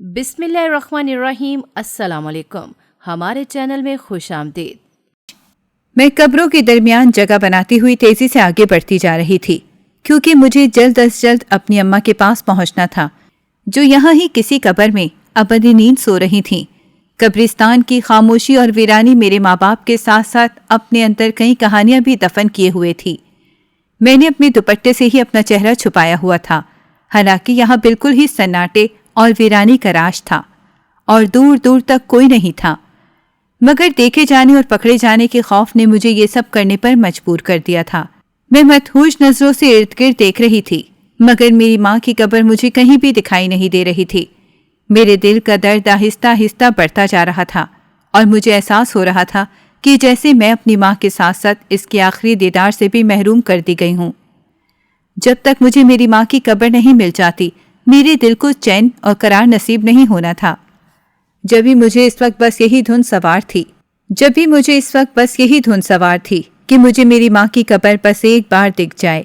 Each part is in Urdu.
بسم اللہ الرحمن الرحیم۔ السلام علیکم، ہمارے چینل میں خوش آمدید۔ میں قبروں کے درمیان جگہ بناتی ہوئی تیزی سے آگے بڑھتی جا رہی تھی، کیونکہ مجھے جلد از جلد اپنی اماں کے پاس پہنچنا تھا، جو یہاں ہی کسی قبر میں ابدی نیند سو رہی تھیں۔ قبرستان کی خاموشی اور ویرانی میرے ماں باپ کے ساتھ ساتھ اپنے اندر کئی کہانیاں بھی دفن کیے ہوئے تھی۔ میں نے اپنے دوپٹے سے ہی اپنا چہرہ چھپایا ہوا تھا، حالانکہ یہاں بالکل ہی سناٹے اور ویرانی کا راج تھا اور دور دور تک کوئی نہیں تھا، مگر دیکھے جانے اور پکڑے جانے کے خوف نے مجھے یہ سب کرنے پر مجبور کر دیا تھا۔ میں مدہوش نظروں سے ارد گرد دیکھ رہی تھی، مگر میری ماں کی قبر مجھے کہیں بھی دکھائی نہیں دے رہی تھی۔ میرے دل کا درد آہستہ آہستہ بڑھتا جا رہا تھا اور مجھے احساس ہو رہا تھا کہ جیسے میں اپنی ماں کے ساتھ ساتھ اس کے آخری دیدار سے بھی محروم کر دی گئی ہوں۔ جب تک مجھے میری ماں کی قبر نہیں مل جاتی، میرے دل کو چین اور قرار نصیب نہیں ہونا تھا۔ جب بھی مجھے اس وقت بس یہی دھن سوار تھی کہ مجھے میری ماں کی قبر بس ایک بار دکھ جائے۔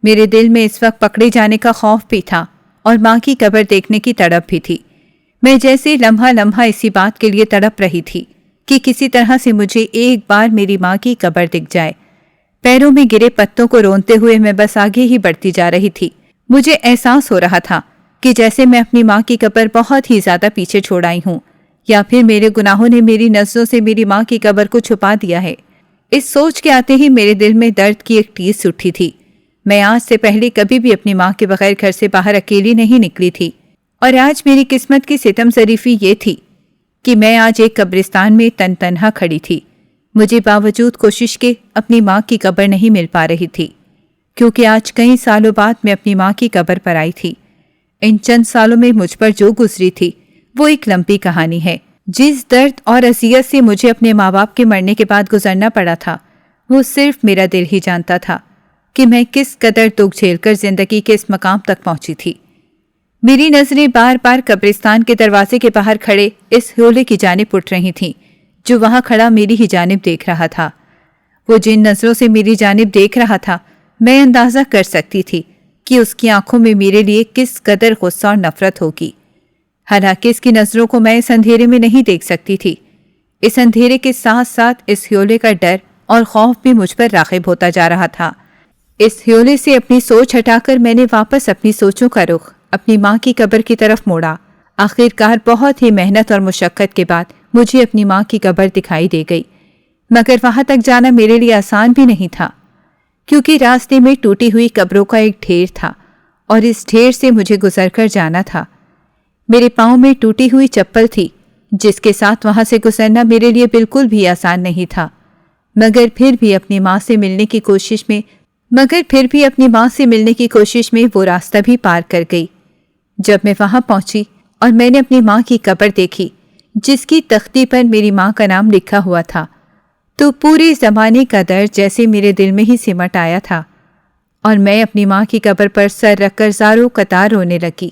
میرے دل میں اس وقت پکڑے جانے کا خوف بھی تھا اور ماں کی قبر دیکھنے کی تڑپ بھی تھی۔ میں جیسے لمحہ لمحہ اسی بات کے لیے تڑپ رہی تھی کہ کسی طرح سے مجھے ایک بار میری ماں کی قبر دکھ جائے۔ پیروں میں گرے پتوں کو رونتے ہوئے میں بس آگے ہی بڑھتی جا رہی تھی۔ مجھے احساس ہو رہا تھا کہ جیسے میں اپنی ماں کی قبر بہت ہی زیادہ پیچھے چھوڑ آئی ہوں، یا پھر میرے گناہوں نے میری نظروں سے میری ماں کی قبر کو چھپا دیا ہے۔ اس سوچ کے آتے ہی میرے دل میں درد کی ایک ٹیس اٹھی تھی۔ میں آج سے پہلے کبھی بھی اپنی ماں کے بغیر گھر سے باہر اکیلی نہیں نکلی تھی، اور آج میری قسمت کی ستم ظریفی یہ تھی کہ میں آج ایک قبرستان میں تنہا کھڑی تھی۔ مجھے باوجود کوشش کے اپنی ماں کی قبر نہیں مل پا رہی تھی، کیونکہ آج کئی سالوں بعد میں اپنی ماں کی قبر پر آئی تھی۔ ان چند سالوں میں مجھ پر جو گزری تھی وہ ایک لمبی کہانی ہے۔ جس درد اور اذیت سے مجھے اپنے ماں باپ کے مرنے کے بعد گزرنا پڑا تھا، وہ صرف میرا دل ہی جانتا تھا کہ میں کس قدر دکھ جھیل کر زندگی کے اس مقام تک پہنچی تھی۔ میری نظریں بار بار قبرستان کے دروازے کے باہر کھڑے اس ہیولے کی جانب اٹھ رہی تھیں، جو وہاں کھڑا میری ہی جانب دیکھ رہا تھا۔ وہ جن نظروں سے میری جانب دیکھ رہا تھا، میں اندازہ کر سکتی تھی کہ اس کی آنکھوں میں میرے لیے کس قدر غصہ اور نفرت ہوگی۔ حالانکہ اس کی نظروں کو میں اس اندھیرے میں نہیں دیکھ سکتی تھی۔ اس اندھیرے کے ساتھ ساتھ اس ہیولے کا ڈر اور خوف بھی مجھ پر راغب ہوتا جا رہا تھا۔ اس ہیولے سے اپنی سوچ ہٹا کر میں نے واپس اپنی سوچوں کا رخ اپنی ماں کی قبر کی طرف موڑا۔ آخرکار بہت ہی محنت اور مشقت کے بعد مجھے اپنی ماں کی قبر دکھائی دے گئی، مگر وہاں تک جانا میرے لیے آسان بھی نہیں تھا، کیونکہ راستے میں ٹوٹی ہوئی قبروں کا ایک ڈھیر تھا اور اس ڈھیر سے مجھے گزر کر جانا تھا۔ میرے پاؤں میں ٹوٹی ہوئی چپل تھی، جس کے ساتھ وہاں سے گزرنا میرے لیے بالکل بھی آسان نہیں تھا، مگر پھر بھی اپنی ماں سے ملنے کی کوشش میں وہ راستہ بھی پار کر گئی۔ جب میں وہاں پہنچی اور میں نے اپنی ماں کی قبر دیکھی، جس کی تختی پر میری ماں کا نام لکھا ہوا تھا، تو پورے زمانے کا درد جیسے میرے دل میں ہی سمٹ آیا تھا، اور میں اپنی ماں کی قبر پر سر رکھ کر زاروں قطار رونے لگی۔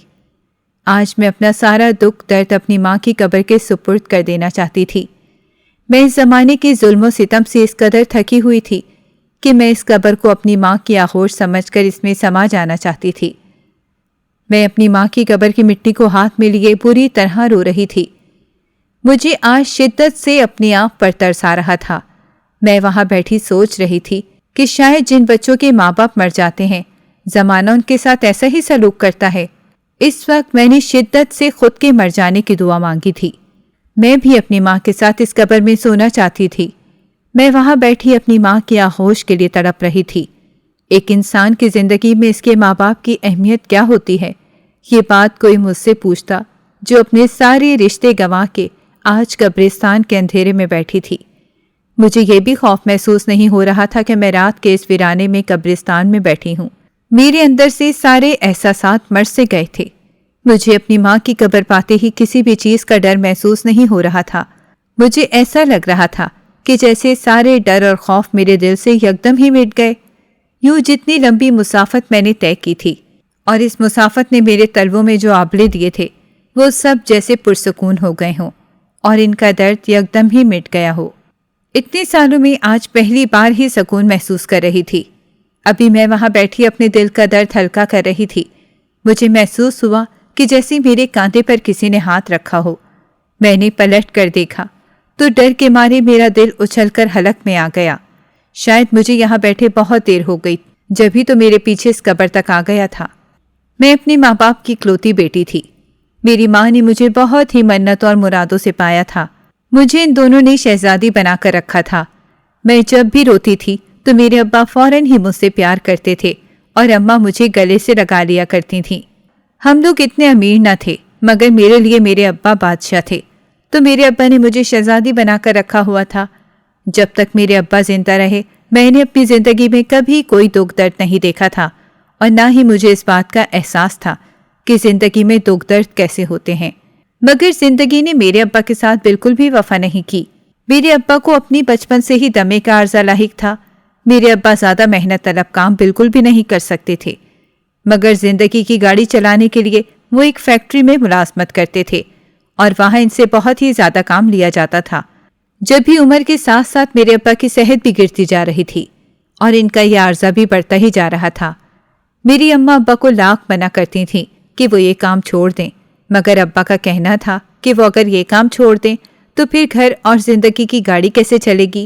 آج میں اپنا سارا دکھ درد اپنی ماں کی قبر کے سپرد کر دینا چاہتی تھی۔ میں اس زمانے کے ظلم و ستم سے اس قدر تھکی ہوئی تھی کہ میں اس قبر کو اپنی ماں کی آغوش سمجھ کر اس میں سما جانا چاہتی تھی۔ میں اپنی ماں کی قبر کی مٹی کو ہاتھ میں لیے بری طرح رو رہی تھی۔ مجھے آج شدت سے اپنی آنکھ پر ترس آ رہا تھا۔ میں وہاں بیٹھی سوچ رہی تھی کہ شاید جن بچوں کے ماں باپ مر جاتے ہیں، زمانہ ان کے ساتھ ایسا ہی سلوک کرتا ہے۔ اس وقت میں نے شدت سے خود کے مر جانے کی دعا مانگی تھی۔ میں بھی اپنی ماں کے ساتھ اس قبر میں سونا چاہتی تھی۔ میں وہاں بیٹھی اپنی ماں کی آغوش کے لیے تڑپ رہی تھی۔ ایک انسان کی زندگی میں اس کے ماں باپ کی اہمیت کیا ہوتی ہے، یہ بات کوئی مجھ سے پوچھتا جو اپنے سارے رشتے گنوا کے آج قبرستان کے اندھیرے میں بیٹھی تھی۔ مجھے یہ بھی خوف محسوس نہیں ہو رہا تھا کہ میں رات کے اس ویرانے میں قبرستان میں بیٹھی ہوں۔ میرے اندر سے سارے احساسات مر سے گئے تھے۔ مجھے اپنی ماں کی قبر پاتے ہی کسی بھی چیز کا ڈر محسوس نہیں ہو رہا تھا۔ مجھے ایسا لگ رہا تھا کہ جیسے سارے ڈر اور خوف میرے دل سے یکدم ہی مٹ گئے۔ یوں جتنی لمبی مسافت میں نے طے کی تھی اور اس مسافت نے میرے تلووں میں جو آبلے دیے تھے، وہ سب جیسے پرسکون ہو گئے ہوں اور ان کا درد یکدم ہی مٹ گیا ہو۔ اتنے سالوں میں آج پہلی بار ہی سکون محسوس کر رہی تھی۔ ابھی میں وہاں بیٹھی اپنے دل کا درد ہلکا کر رہی تھی۔ مجھے محسوس ہوا کہ جیسے میرے کاندھے پر کسی نے ہاتھ رکھا ہو۔ میں نے پلٹ کر دیکھا تو ڈر کے مارے میرا دل اچھل کر حلق میں آ گیا۔ شاید مجھے یہاں بیٹھے بہت دیر ہو گئی، جبھی تو میرے پیچھے اس قبر تک آ گیا تھا۔ میں اپنے ماں باپ کی اکلوتی بیٹی تھی۔ میری ماں نے مجھے بہت ہی منتوں اور مرادوں سے پایا تھا۔ مجھے ان دونوں نے شہزادی بنا کر رکھا تھا۔ میں جب بھی روتی تھی تو میرے ابا فوراً ہی مجھ سے پیار کرتے تھے اور اماں مجھے گلے سے لگا لیا کرتی تھیں۔ ہم لوگ اتنے امیر نہ تھے، مگر میرے لیے میرے ابا بادشاہ تھے، تو میرے ابا نے مجھے شہزادی بنا کر رکھا ہوا تھا۔ جب تک میرے ابا زندہ رہے میں نے اپنی زندگی میں کبھی کوئی دکھ درد نہیں دیکھا تھا، اور نہ ہی مجھے اس بات کا احساس تھا کہ زندگی میں دکھ درد کیسے ہوتے ہیں۔ مگر زندگی نے میرے ابا کے ساتھ بالکل بھی وفا نہیں کی۔ میرے ابا کو اپنی بچپن سے ہی دمے کا عارضہ لاحق تھا۔ میرے ابا زیادہ محنت طلب کام بالکل بھی نہیں کر سکتے تھے، مگر زندگی کی گاڑی چلانے کے لیے وہ ایک فیکٹری میں ملازمت کرتے تھے اور وہاں ان سے بہت ہی زیادہ کام لیا جاتا تھا۔ جب بھی عمر کے ساتھ ساتھ میرے ابا کی صحت بھی گرتی جا رہی تھی اور ان کا یہ عارضہ بھی بڑھتا ہی جا رہا تھا۔ میری اماں ابا کو لاکھ منع کرتی تھیں کہ وہ یہ کام چھوڑ دیں، مگر ابا کا کہنا تھا کہ وہ اگر یہ کام چھوڑ دیں تو پھر گھر اور زندگی کی گاڑی کیسے چلے گی،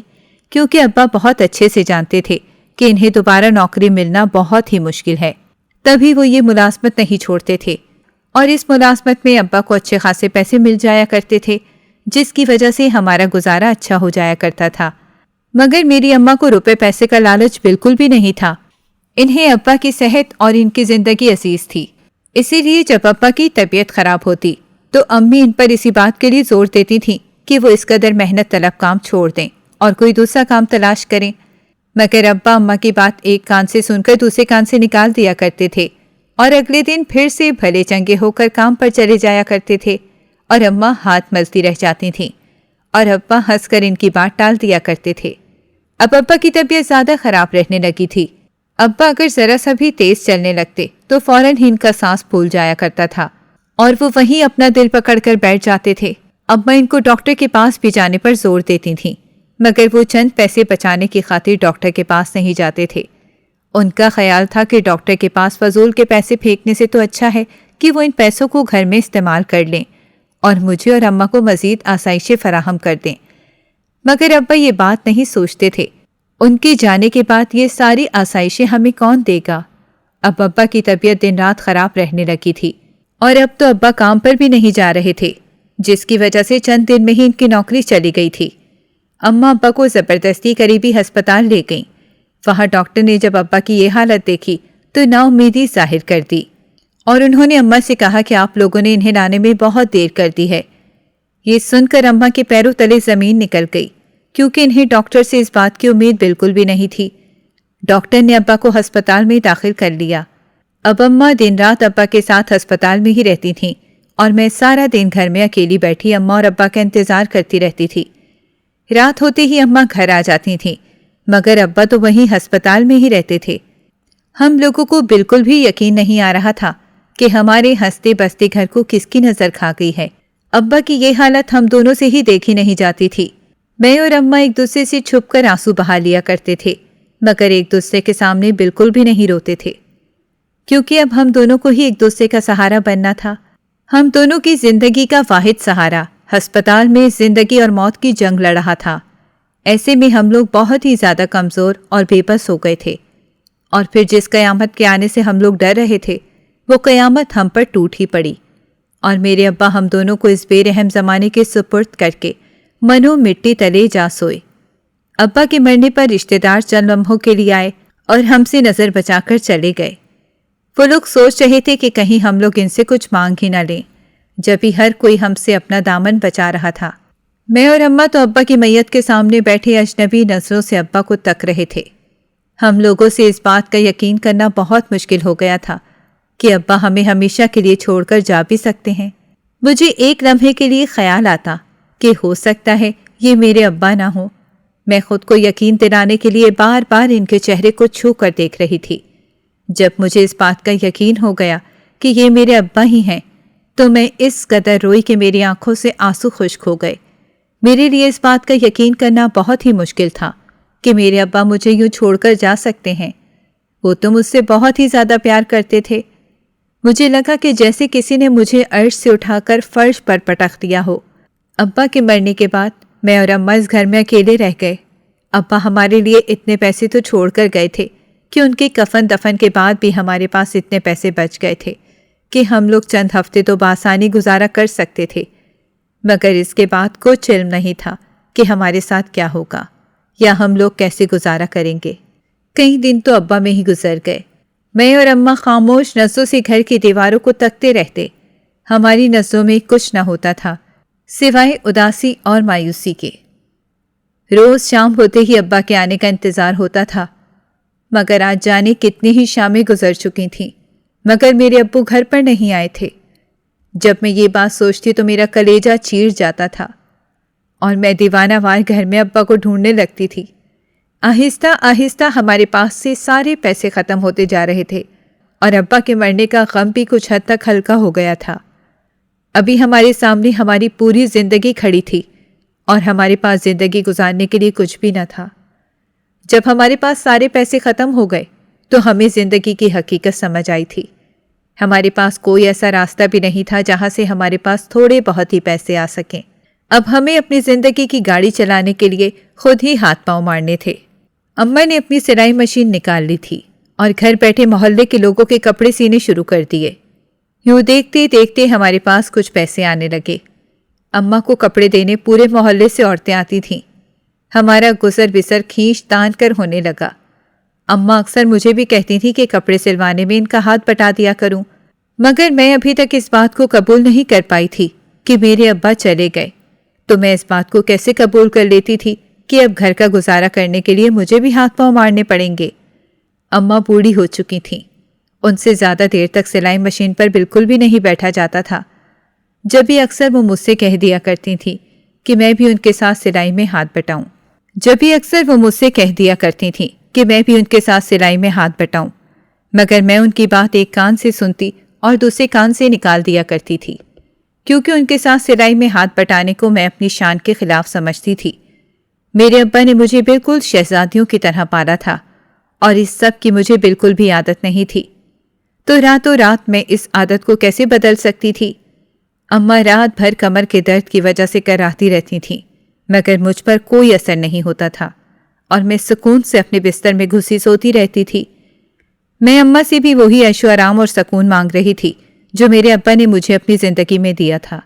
کیونکہ ابا بہت اچھے سے جانتے تھے کہ انہیں دوبارہ نوکری ملنا بہت ہی مشکل ہے۔ تبھی وہ یہ ملازمت نہیں چھوڑتے تھے، اور اس ملازمت میں ابا کو اچھے خاصے پیسے مل جایا کرتے تھے، جس کی وجہ سے ہمارا گزارا اچھا ہو جایا کرتا تھا۔ مگر میری اماں کو روپے پیسے کا لالچ بالکل بھی نہیں تھا۔ انہیں ابا کی صحت اور ان کی زندگی عزیز تھی، اسی لیے جب ابا کی طبیعت خراب ہوتی تو امی ان پر اسی بات کے لیے زور دیتی تھیں کہ وہ اس قدر محنت طلب کام چھوڑ دیں اور کوئی دوسرا کام تلاش کریں۔ مگر ابا اماں کی بات ایک کان سے سن کر دوسرے کان سے نکال دیا کرتے تھے، اور اگلے دن پھر سے بھلے چنگے ہو کر کام پر چلے جایا کرتے تھے، اور اماں ہاتھ ملتی رہ جاتی تھیں اور ابا ہنس کر ان کی بات ٹال دیا کرتے تھے۔ اب ابا کی طبیعت زیادہ خراب رہنے لگی تھی۔ ابا اگر ذرا سا بھی تیز چلنے لگتے تو فوراً ہی ان کا سانس پھول جایا کرتا تھا اور وہ وہیں اپنا دل پکڑ کر بیٹھ جاتے تھے۔ اماں ان کو ڈاکٹر کے پاس بھی جانے پر زور دیتی تھیں، مگر وہ چند پیسے بچانے کی خاطر ڈاکٹر کے پاس نہیں جاتے تھے۔ ان کا خیال تھا کہ ڈاکٹر کے پاس فضول کے پیسے پھینکنے سے تو اچھا ہے کہ وہ ان پیسوں کو گھر میں استعمال کر لیں اور مجھے اور اماں کو مزید آسائشیں فراہم کر دیں۔ مگر ابا یہ بات نہیں سوچتے تھے، ان کے جانے کے بعد یہ ساری آسائشیں ہمیں کون دے گا؟ اب ابا کی طبیعت دن رات خراب رہنے لگی تھی، اور اب تو ابا کام پر بھی نہیں جا رہے تھے، جس کی وجہ سے چند دن میں ہی ان کی نوکری چلی گئی تھی۔ اماں ابا کو زبردستی قریبی ہسپتال لے گئیں۔ وہاں ڈاکٹر نے جب ابا کی یہ حالت دیکھی تو نا امیدی ظاہر کر دی، اور انہوں نے اماں سے کہا کہ آپ لوگوں نے انہیں لانے میں بہت دیر کر دی ہے۔ یہ سن کر اماں کے پیروں تلے زمین نکل گئی، کیونکہ انہیں ڈاکٹر سے اس بات کی امید بالکل بھی نہیں تھی۔ ڈاکٹر نے ابا کو ہسپتال میں داخل کر لیا۔ اب اماں دن رات ابا کے ساتھ ہسپتال میں ہی رہتی تھیں، اور میں سارا دن گھر میں اکیلی بیٹھی اماں اور ابا کا انتظار کرتی رہتی تھی۔ رات ہوتے ہی اماں گھر آ جاتی تھیں، مگر ابا تو وہیں ہسپتال میں ہی رہتے تھے۔ ہم لوگوں کو بالکل بھی یقین نہیں آ رہا تھا کہ ہمارے ہنستے بستے گھر کو کس کی نظر کھا گئی ہے۔ ابا کی یہ حالت ہم دونوں سے ہی دیکھی نہیں جاتی تھی۔ میں اور اماں ایک دوسرے سے چھپ کر آنسو بہا لیا کرتے تھے، مگر ایک دوسرے کے سامنے بالکل بھی نہیں روتے تھے، کیونکہ اب ہم دونوں کو ہی ایک دوسرے کا سہارا بننا تھا۔ ہم دونوں کی زندگی کا واحد سہارا ہسپتال میں زندگی اور موت کی جنگ لڑ رہا تھا۔ ایسے میں ہم لوگ بہت ہی زیادہ کمزور اور بے بس ہو گئے تھے، اور پھر جس قیامت کے آنے سے ہم لوگ ڈر رہے تھے وہ قیامت ہم پر ٹوٹ ہی پڑی، اور میرے ابا ہم دونوں کو اس بے رحم زمانے کے سپرد کر کے منو مٹی تلے جا سوئے۔ ابا کے مرنے پر رشتہ دار چند لمحوں کے لیے آئے اور ہم سے نظر بچا کر چلے گئے۔ وہ لوگ سوچ رہے تھے کہ کہیں ہم لوگ ان سے کچھ مانگ ہی نہ لیں، جبھی ہر کوئی ہم سے اپنا دامن بچا رہا تھا۔ میں اور اماں تو ابا کی میت کے سامنے بیٹھے اجنبی نظروں سے ابا کو تک رہے تھے۔ ہم لوگوں سے اس بات کا یقین کرنا بہت مشکل ہو گیا تھا کہ ابا ہمیں ہمیشہ کے لیے چھوڑ کر جا بھی سکتے ہیں۔ مجھے ایک لمحے کے لیے خیال آتا کہ ہو سکتا ہے یہ میرے ابا نہ ہوں۔ میں خود کو یقین دلانے کے لیے بار بار ان کے چہرے کو چھو کر دیکھ رہی تھی۔ جب مجھے اس بات کا یقین ہو گیا کہ یہ میرے ابا ہی ہیں تو میں اس قدر روئی کہ میری آنکھوں سے آنسو خشک ہو گئے۔ میرے لیے اس بات کا یقین کرنا بہت ہی مشکل تھا کہ میرے ابا مجھے یوں چھوڑ کر جا سکتے ہیں۔ وہ تو مجھ سے بہت ہی زیادہ پیار کرتے تھے۔ مجھے لگا کہ جیسے کسی نے مجھے عرش سے اٹھا کر فرش پر پٹک دیا ہو۔ ابا کے مرنے کے بعد میں اور اماں اس گھر میں اکیلے رہ گئے۔ ابا ہمارے لیے اتنے پیسے تو چھوڑ کر گئے تھے کہ ان کے کفن دفن کے بعد بھی ہمارے پاس اتنے پیسے بچ گئے تھے کہ ہم لوگ چند ہفتے تو بآسانی گزارا کر سکتے تھے، مگر اس کے بعد کچھ علم نہیں تھا کہ ہمارے ساتھ کیا ہوگا یا ہم لوگ کیسے گزارا کریں گے۔ کئی دن تو ابا میں ہی گزر گئے۔ میں اور اماں خاموش نظروں سے گھر کی دیواروں کو تکتے رہتے۔ ہماری نظروں میں کچھ نہ ہوتا تھا سوائے اداسی اور مایوسی کے۔ روز شام ہوتے ہی ابا کے آنے کا انتظار ہوتا تھا، مگر آج جانے کتنی ہی شامیں گزر چکی تھیں، مگر میرے ابو گھر پر نہیں آئے تھے۔ جب میں یہ بات سوچتی تو میرا کلیجہ چیر جاتا تھا اور میں دیوانہ وار گھر میں ابا کو ڈھونڈنے لگتی تھی۔ آہستہ آہستہ ہمارے پاس سے سارے پیسے ختم ہوتے جا رہے تھے اور ابا کے مرنے کا غم بھی کچھ حد تک ہلکا ہو گیا تھا۔ ابھی ہمارے سامنے ہماری پوری زندگی کھڑی تھی اور ہمارے پاس زندگی گزارنے کے لیے کچھ بھی نہ تھا۔ جب ہمارے پاس سارے پیسے ختم ہو گئے تو ہمیں زندگی کی حقیقت سمجھ آئی تھی۔ ہمارے پاس کوئی ایسا راستہ بھی نہیں تھا جہاں سے ہمارے پاس تھوڑے بہت ہی پیسے آ سکیں۔ اب ہمیں اپنی زندگی کی گاڑی چلانے کے لیے خود ہی ہاتھ پاؤں مارنے تھے۔ اماں نے اپنی سلائی مشین نکال لی تھی اور گھر بیٹھے محلے کے لوگوں کے کپڑے سینے شروع کر دیے۔ یوں دیکھتے دیکھتے ہمارے پاس کچھ پیسے آنے لگے۔ اماں کو کپڑے دینے پورے محلے سے عورتیں آتی تھیں۔ ہمارا گزر بسر کھینچ تان کر ہونے لگا۔ اماں اکثر مجھے بھی کہتی تھی کہ کپڑے سلوانے میں ان کا ہاتھ بٹا دیا کروں، مگر میں ابھی تک اس بات کو قبول نہیں کر پائی تھی کہ میرے ابا چلے گئے تو میں اس بات کو کیسے قبول کر لیتی تھی کہ اب گھر کا گزارا کرنے کے لیے مجھے بھی ہاتھ پاؤں مارنے پڑیں گے۔ اماں بوڑھی ہو چکی تھیں، ان سے زیادہ دیر تک سلائی مشین پر بالکل بھی نہیں بیٹھا جاتا تھا۔ جب بھی اکثر وہ مجھ سے کہہ دیا کرتی تھیں کہ میں بھی ان کے ساتھ سلائی میں ہاتھ بٹاؤں، مگر میں ان کی بات ایک کان سے سنتی اور دوسرے کان سے نکال دیا کرتی تھی، کیونکہ ان کے ساتھ سلائی میں ہاتھ بٹانے کو میں اپنی شان کے خلاف سمجھتی تھی۔ میرے ابا نے مجھے بالکل شہزادیوں کی طرح پالا تھا اور اس سب کی مجھے بالکل بھی عادت نہیں تھی، تو راتوں رات میں اس عادت کو کیسے بدل سکتی تھی؟ اماں رات بھر کمر کے درد کی وجہ سے کراہتی رہتی تھیں، مگر مجھ پر کوئی اثر نہیں ہوتا تھا اور میں سکون سے اپنے بستر میں گھسی سوتی رہتی تھی۔ میں اماں سے بھی وہی عیش و آرام اور سکون مانگ رہی تھی جو میرے ابا نے مجھے اپنی زندگی میں دیا تھا،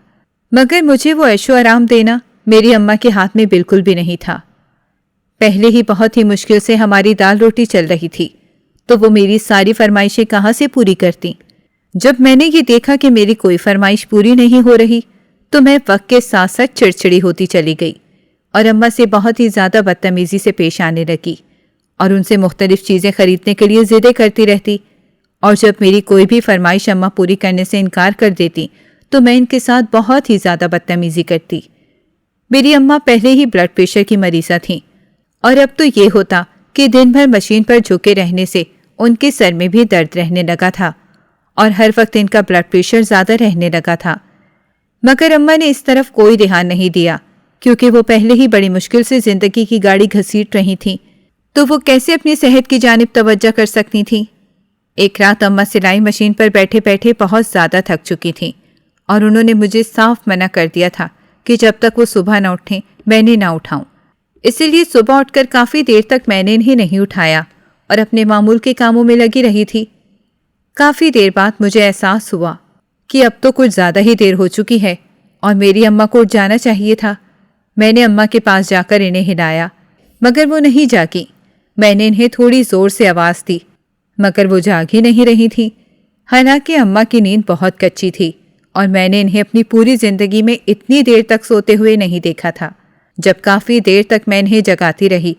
مگر مجھے وہ عیش و آرام دینا میری اماں کے ہاتھ میں بالکل بھی نہیں تھا۔ پہلے ہی بہت ہی مشکل سے ہماری دال روٹی چل رہی تھی، تو وہ میری ساری فرمائشیں کہاں سے پوری کرتی؟ جب میں نے یہ دیکھا کہ میری کوئی فرمائش پوری نہیں ہو رہی تو میں وقت کے ساتھ ساتھ چڑچڑی ہوتی چلی گئی اور اماں سے بہت ہی زیادہ بدتمیزی سے پیش آنے لگی اور ان سے مختلف چیزیں خریدنے کے لیے ضدیں کرتی رہتی، اور جب میری کوئی بھی فرمائش اماں پوری کرنے سے انکار کر دیتی تو میں ان کے ساتھ بہت ہی زیادہ بدتمیزی کرتی۔ میری اماں پہلے ہی بلڈ پریشر کی مریضہ تھیں اور اب تو یہ ہوتا کہ دن بھر مشین پر جھکے رہنے سے ان کے سر میں بھی درد رہنے لگا تھا اور ہر وقت ان کا بلڈ پریشر زیادہ رہنے لگا تھا، مگر اماں نے اس طرف کوئی دھیان نہیں دیا کیونکہ وہ پہلے ہی بڑی مشکل سے زندگی کی گاڑی گھسیٹ رہی تھیں، تو وہ کیسے اپنی صحت کی جانب توجہ کر سکتی تھیں؟ ایک رات اماں سلائی مشین پر بیٹھے بیٹھے بہت زیادہ تھک چکی تھیں اور انہوں نے مجھے صاف منع کر دیا تھا کہ جب تک وہ صبح نہ اٹھیں میں نے نہ اٹھاؤں۔ اسی لیے صبح اٹھ کر کافی دیر تک میں نے انہیں نہیں اٹھایا اور اپنے معمول کے کاموں میں لگی رہی تھی۔ کافی دیر بعد مجھے احساس ہوا کہ اب تو کچھ زیادہ ہی دیر ہو چکی ہے اور میری اماں کو اٹھ جانا چاہیے تھا۔ میں نے اماں کے پاس جا کر انہیں ہلایا، مگر وہ نہیں جاگی۔ میں نے انہیں تھوڑی زور سے آواز دی، مگر وہ جاگ ہی نہیں رہی تھی۔ حالانکہ اماں کی نیند بہت کچی تھی اور میں نے انہیں اپنی پوری زندگی میں اتنی دیر تک سوتے ہوئے نہیں دیکھا تھا۔ جب کافی دیر تک میں انہیں جگاتی رہی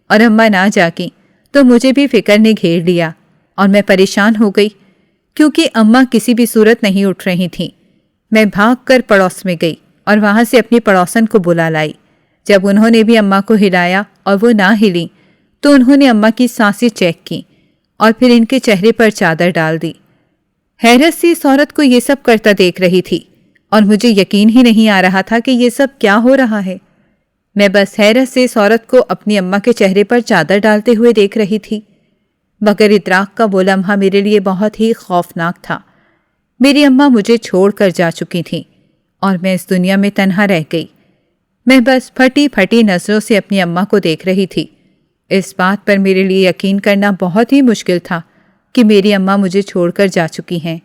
اور اماں نہ جاگیں تو مجھے بھی فکر نے گھیر لیا اور میں پریشان ہو گئی کیونکہ اماں کسی بھی صورت نہیں اٹھ رہی تھیں۔ میں بھاگ کر پڑوس میں گئی اور وہاں سے اپنی پڑوسن کو بلا لائی۔ جب انہوں نے بھی اماں کو ہلایا اور وہ نہ ہلیں تو انہوں نے اماں کی سانسیں چیک کی اور پھر ان کے چہرے پر چادر ڈال دی۔ حیرت سے اس عورت کو یہ سب کرتا دیکھ رہی تھی اور مجھے یقین ہی نہیں آ رہا تھا کہ یہ سب کیا ہو رہا ہے۔ میں بس حیرت سے اس عورت کو اپنی اماں کے چہرے پر چادر ڈالتے ہوئے دیکھ رہی تھی، مگر ادراک کا وہ لمحہ میرے لیے بہت ہی خوفناک تھا میری اماں مجھے چھوڑ کر جا چکی تھیں اور میں اس دنیا میں تنہا رہ گئی۔ میں بس پھٹی پھٹی نظروں سے اپنی اماں کو دیکھ رہی تھی۔ اس بات پر میرے لیے یقین کرنا بہت ہی مشکل تھا کہ میری اماں مجھے چھوڑ کر جا چکی ہیں۔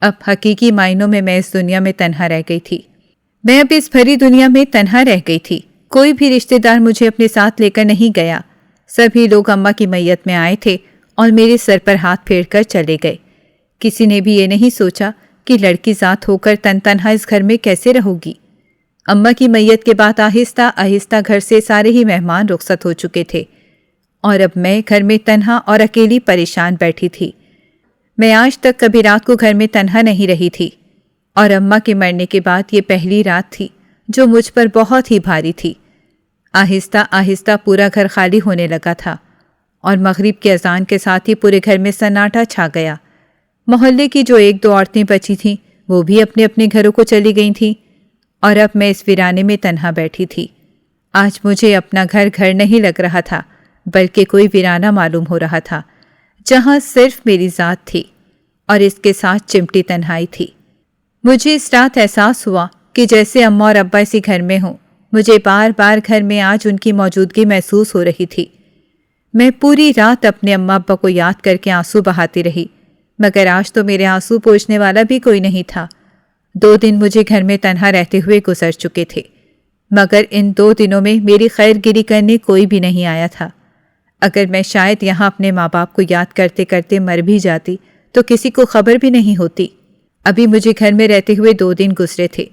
اب حقیقی معنوں میں اس دنیا میں تنہا رہ گئی تھی۔ میں اب اس بھری دنیا میں تنہا رہ گئی تھی۔ کوئی بھی رشتہ دار مجھے اپنے ساتھ لے کر نہیں گیا۔ سبھی لوگ اماں کی میت میں آئے تھے اور میرے سر پر ہاتھ پھیر کر چلے گئے۔ کسی نے بھی یہ نہیں سوچا کہ لڑکی ذات ہو کر تنہا اس گھر میں کیسے رہو گی۔ اماں کی میت کے بعد آہستہ آہستہ گھر سے سارے ہی مہمان رخصت ہو چکے تھے اور اب میں گھر میں تنہا اور اکیلی پریشان بیٹھی تھی۔ میں آج تک کبھی رات کو گھر میں تنہا نہیں رہی تھی اور اماں کے مرنے کے بعد یہ پہلی رات تھی جو مجھ پر بہت ہی بھاری تھی۔ آہستہ آہستہ پورا گھر خالی ہونے لگا تھا اور مغرب کی اذان کے ساتھ ہی پورے گھر میں سناٹا چھا گیا۔ محلے کی جو ایک دو عورتیں بچی تھیں وہ بھی اپنے اپنے گھروں کو چلی گئی تھیں اور اب میں اس ویرانے میں تنہا بیٹھی تھی۔ آج مجھے اپنا گھر گھر نہیں لگ رہا تھا بلکہ کوئی ویرانہ معلوم ہو رہا تھا جہاں صرف میری ذات تھی اور اس کے ساتھ چمٹی تنہائی تھی۔ مجھے اس رات احساس ہوا کہ جیسے اماں اور ابا اسی گھر میں ہوں۔ مجھے بار بار گھر میں آج ان کی موجودگی محسوس ہو رہی تھی۔ میں پوری رات اپنے اماں ابا کو یاد کر کے آنسو بہاتی رہی، مگر آج تو میرے آنسو پوچھنے والا بھی کوئی نہیں تھا۔ 2 دن مجھے گھر میں تنہا رہتے ہوئے گزر چکے تھے، مگر ان 2 دنوں میں میری خیر گیری کرنے کوئی بھی نہیں آیا تھا۔ اگر میں شاید یہاں اپنے ماں باپ کو یاد کرتے کرتے مر بھی جاتی تو کسی کو خبر بھی نہیں ہوتی۔ ابھی مجھے گھر میں رہتے ہوئے 2 دن گزرے تھے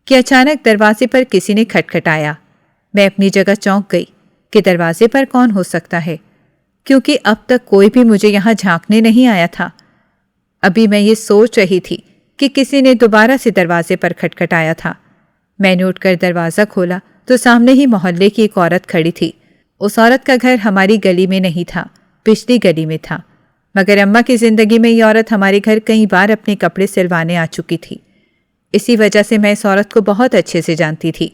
کہ اچانک دروازے پر کسی نے کھٹکھٹایا۔ میں اپنی جگہ چونک گئی کہ دروازے پر کون ہو سکتا ہے، کیونکہ اب تک کوئی بھی مجھے یہاں جھانکنے نہیں آیا تھا۔ ابھی میں یہ سوچ رہی تھی کہ کسی نے دوبارہ سے دروازے پر کھٹکھٹایا تھا۔ میں نے اٹھ کر دروازہ کھولا تو سامنے ہی محلے کی ایک عورت کھڑی تھی۔ اس عورت کا گھر ہماری گلی میں نہیں تھا، پچھلی گلی میں تھا، مگر اماں کی زندگی میں یہ عورت ہمارے گھر کئی بار اپنے کپڑے سلوانے آ چکی تھی۔ اسی وجہ سے میں اس عورت کو بہت اچھے سے جانتی تھی۔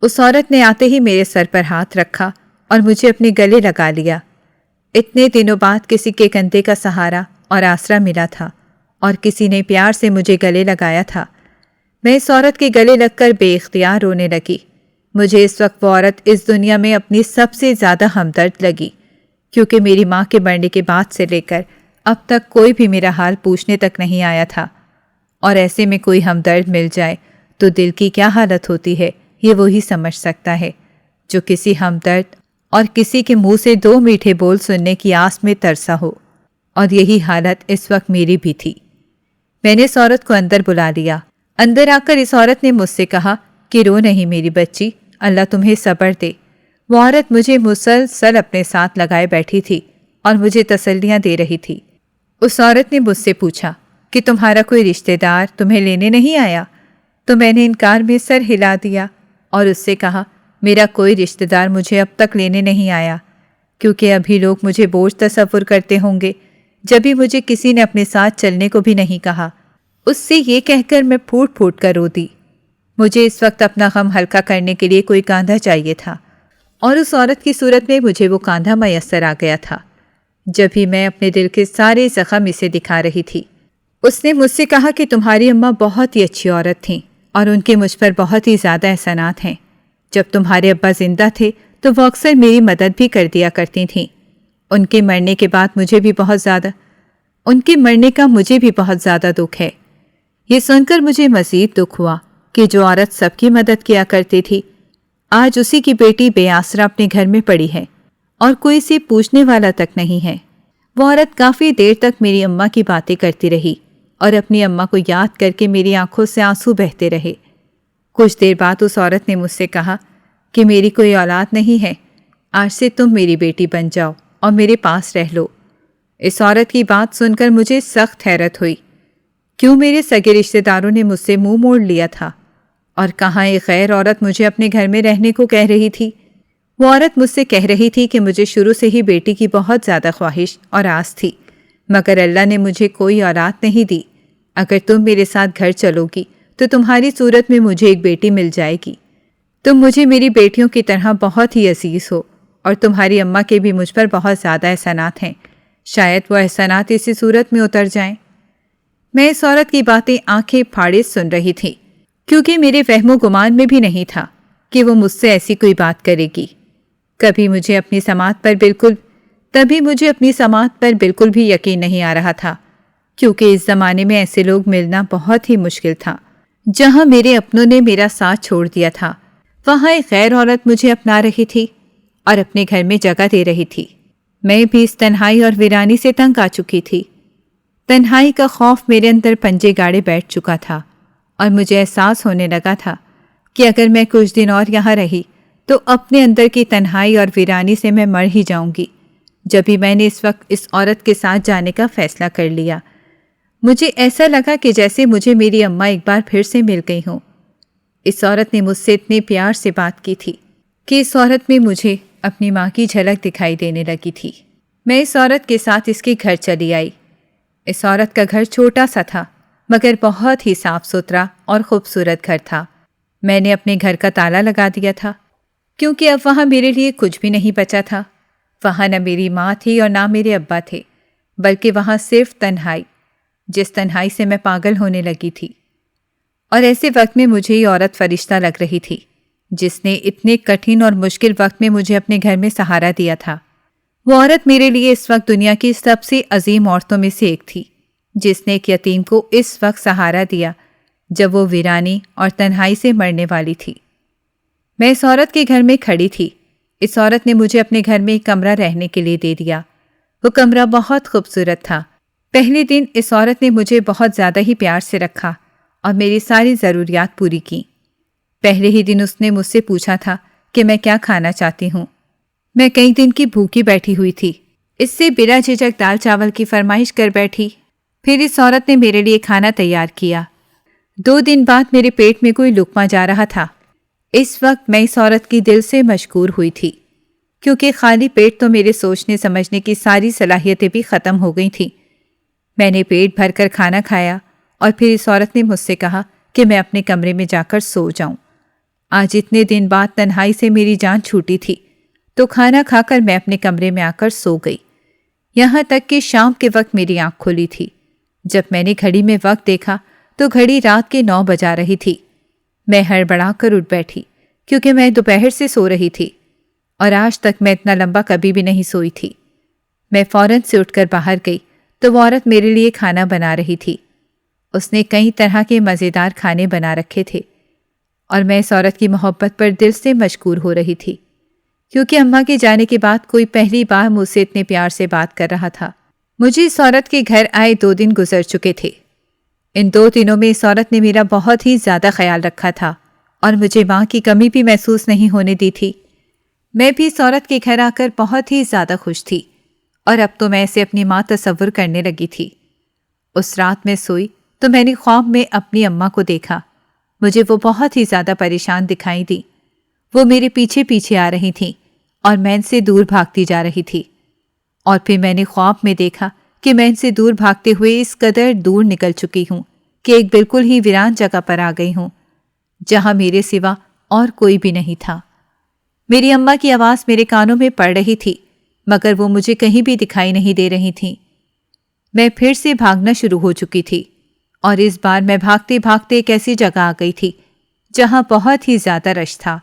اس عورت نے آتے ہی میرے سر پر ہاتھ رکھا اور مجھے اپنے گلے لگا لیا۔ اتنے دنوں بعد کسی کے کندھے کا سہارا اور آسرا ملا تھا اور کسی نے پیار سے مجھے گلے لگایا تھا۔ میں اس عورت کے گلے لگ کر بے اختیار رونے لگی۔ مجھے اس وقت وہ عورت اس دنیا میں اپنی سب سے زیادہ ہمدرد لگی، کیونکہ میری ماں کے مرنے کے بعد سے لے کر اب تک کوئی بھی میرا حال پوچھنے تک نہیں آیا تھا، اور ایسے میں کوئی ہمدرد مل جائے تو دل کی کیا حالت ہوتی ہے یہ وہی سمجھ سکتا ہے جو کسی ہمدرد اور کسی کے منہ سے 2 میٹھے بول سننے کی آس میں ترسا ہو، اور یہی حالت اس وقت میری بھی تھی۔ میں نے اس عورت کو اندر بلا لیا۔ اندر آ کر اس عورت نے مجھ سے کہا کہ رو نہیں میری بچی، اللہ تمہیں صبر دے۔ وہ عورت مجھے مسلسل اپنے ساتھ لگائے بیٹھی تھی اور مجھے تسلیاں دے رہی تھی۔ اس عورت نے مجھ سے پوچھا کہ تمہارا کوئی رشتہ دار تمہیں لینے نہیں آیا؟ تو میں نے انکار میں سر ہلا دیا اور اس سے کہا میرا کوئی رشتہ دار مجھے اب تک لینے نہیں آیا، کیونکہ ابھی لوگ مجھے بوجھ تصور کرتے ہوں گے، جبھی مجھے کسی نے اپنے ساتھ چلنے کو بھی نہیں کہا۔ اس سے یہ کہہ کر میں پھوٹ پھوٹ کر رو دی۔ مجھے اس وقت اپنا غم ہلکا کرنے کے لیے کوئی کاندھا چاہیے تھا، اور اس عورت کی صورت میں مجھے وہ کاندھا میسر آ گیا تھا۔ جب ہی میں اپنے دل کے سارے زخم اسے دکھا رہی تھی، اس نے مجھ سے کہا کہ تمہاری اماں بہت ہی اچھی عورت تھیں اور ان کے مجھ پر بہت ہی زیادہ احسانات ہیں۔ جب تمہارے ابا زندہ تھے تو وہ اکثر میری مدد بھی کر دیا کرتی تھیں۔ ان کے مرنے کا مجھے بھی بہت زیادہ دکھ ہے۔ یہ سن کر مجھے مزید دکھ ہوا کہ جو عورت سب کی مدد کیا کرتی تھی، آج اسی کی بیٹی بے آسرا اپنے گھر میں پڑی ہے اور کوئی سے پوچھنے والا تک نہیں ہے۔ وہ عورت کافی دیر تک میری اماں کی باتیں کرتی رہی اور اپنی اماں کو یاد کر کے میری آنکھوں سے آنسو بہتے رہے۔ کچھ دیر بعد اس عورت نے مجھ سے کہا کہ میری کوئی اولاد نہیں ہے، آج سے تم میری بیٹی بن جاؤ اور میرے پاس رہ لو۔ اس عورت کی بات سن کر مجھے سخت حیرت ہوئی۔ کیوں میرے سگے رشتہ داروں نے مجھ سے منہ موڑ لیا تھا، اور کہاں ایک غیر عورت مجھے اپنے گھر میں رہنے کو کہہ رہی تھی؟ وہ عورت مجھ سے کہہ رہی تھی کہ مجھے شروع سے ہی بیٹی کی بہت زیادہ خواہش اور آس تھی، مگر اللہ نے مجھے کوئی اولاد نہیں دی۔ اگر تم میرے ساتھ گھر چلو گی تو تمہاری صورت میں مجھے ایک بیٹی مل جائے گی۔ تم مجھے میری بیٹیوں کی طرح بہت ہی عزیز ہو، اور تمہاری اماں کے بھی مجھ پر بہت زیادہ احسانات ہیں، شاید وہ احسانات اسی صورت میں اتر جائیں۔ میں اس عورت کی باتیں آنکھیں پھاڑے سن رہی تھی، کیونکہ میرے وہم و گمان میں بھی نہیں تھا کہ وہ مجھ سے ایسی کوئی بات کرے گی۔ تبھی مجھے اپنی سماعت پر بالکل بھی یقین نہیں آ رہا تھا، کیونکہ اس زمانے میں ایسے لوگ ملنا بہت ہی مشکل تھا۔ جہاں میرے اپنوں نے میرا ساتھ چھوڑ دیا تھا، وہاں ایک غیر عورت مجھے اپنا رہی تھی اور اپنے گھر میں جگہ دے رہی تھی۔ میں بھی اس تنہائی اور ویرانی سے تنگ آ چکی تھی۔ تنہائی کا خوف میرے اندر پنجے گاڑے بیٹھ چکا تھا، اور مجھے احساس ہونے لگا تھا کہ اگر میں کچھ دن اور یہاں رہی تو اپنے اندر کی تنہائی اور ویرانی سے میں مر ہی جاؤں گی۔ جب ہی میں نے اس وقت اس عورت کے ساتھ جانے کا فیصلہ کر لیا، مجھے ایسا لگا کہ جیسے مجھے میری اماں ایک بار پھر سے مل گئی ہوں۔ اس عورت نے مجھ سے اتنے پیار سے بات کی تھی کہ اس عورت میں مجھے اپنی ماں کی جھلک دکھائی دینے لگی تھی۔ میں اس عورت کے ساتھ اس کے گھر چلی آئی۔ اس عورت کا گھر چھوٹا سا تھا، مگر بہت ہی صاف ستھرا اور خوبصورت گھر تھا۔ میں نے اپنے گھر کا تالا لگا دیا تھا، کیونکہ اب وہاں میرے لیے کچھ بھی نہیں بچا تھا۔ وہاں نہ میری ماں تھی اور نہ میرے ابا تھے، بلکہ وہاں صرف تنہائی، جس تنہائی سے میں پاگل ہونے لگی تھی۔ اور ایسے وقت میں مجھے یہ عورت فرشتہ لگ رہی تھی، جس نے اتنے کٹھن اور مشکل وقت میں مجھے اپنے گھر میں سہارا دیا تھا۔ وہ عورت میرے لیے اس وقت دنیا کی سب سے عظیم عورتوں میں سے ایک تھی، جس نے ایک یتیم کو اس وقت سہارا دیا جب وہ ویرانی اور تنہائی سے مرنے والی تھی۔ میں اس عورت کے گھر میں کھڑی تھی۔ اس عورت نے مجھے اپنے گھر میں ایک کمرہ رہنے کے لیے دے دیا۔ وہ کمرہ بہت خوبصورت تھا۔ پہلے دن اس عورت نے مجھے بہت زیادہ ہی پیار سے رکھا اور میری ساری ضروریات پوری کی۔ پہلے ہی دن اس نے مجھ سے پوچھا تھا کہ میں کیا کھانا چاہتی ہوں۔ میں کئی دن کی بھوکی بیٹھی ہوئی تھی، اس سے بلا جھجک دال چاول کی فرمائش کر بیٹھی۔ پھر اس عورت نے میرے لیے کھانا تیار کیا۔ 2 دن بعد میرے پیٹ میں کوئی لقمہ جا رہا تھا۔ اس وقت میں اس عورت کی دل سے مشکور ہوئی تھی، کیونکہ خالی پیٹ تو میرے سوچنے سمجھنے کی ساری صلاحیتیں بھی ختم ہو گئی تھیں۔ میں نے پیٹ بھر کر کھانا کھایا اور پھر اس عورت نے مجھ سے کہا کہ میں اپنے کمرے میں جا کر سو جاؤں۔ آج اتنے دن بعد تنہائی سے میری جان چھوٹی تھی، تو کھانا کھا کر میں اپنے کمرے میں آ کر سو گئی۔ یہاں تک کہ شام کے وقت میری آنکھ کھلی تھی۔ جب میں نے گھڑی میں وقت دیکھا تو گھڑی رات کے 9 بجا رہی تھی۔ میں ہڑبڑا کر اٹھ بیٹھی، کیونکہ میں دوپہر سے سو رہی تھی اور آج تک میں اتنا لمبا کبھی بھی نہیں سوئی تھی۔ میں فوراً سے اٹھ کر باہر گئی تو وہ عورت میرے لیے کھانا بنا رہی تھی۔ اس نے کئی طرح کے مزیدار کھانے بنا رکھے تھے، اور میں اس عورت کی محبت پر دل سے مشکور ہو رہی تھی، کیونکہ اماں کے جانے کے بعد کوئی پہلی بار مجھ سے اتنے پیار سے بات کر رہا تھا۔ مجھے اس عورت کے گھر آئے 2 دن گزر چکے تھے۔ ان 2 دنوں میں اس عورت نے میرا بہت ہی زیادہ خیال رکھا تھا اور مجھے ماں کی کمی بھی محسوس نہیں ہونے دی تھی۔ میں بھی اس عورت کے گھر آ کر بہت ہی زیادہ خوش تھی، اور اب تو میں اسے اپنی ماں تصور کرنے لگی تھی۔ اس رات میں سوئی تو میں نے خواب میں اپنی اماں کو دیکھا۔ مجھے وہ بہت ہی زیادہ پریشان دکھائی دی۔ وہ میرے پیچھے پیچھے آ رہی تھیں اور میں ان سے دور بھاگتی جا رہی تھی، اور پھر میں نے خواب میں دیکھا کہ میں ان سے دور بھاگتے ہوئے اس قدر دور نکل چکی ہوں کہ ایک بالکل ہی ویران جگہ پر آ گئی ہوں، جہاں میرے سوا اور کوئی بھی نہیں تھا۔ میری اماں کی آواز میرے کانوں میں پڑ رہی تھی، مگر وہ مجھے کہیں بھی دکھائی نہیں دے رہی تھیں۔ میں پھر سے بھاگنا شروع ہو چکی تھی، اور اس بار میں بھاگتے بھاگتے ایک ایسی جگہ آ گئی تھی جہاں بہت ہی زیادہ رش تھا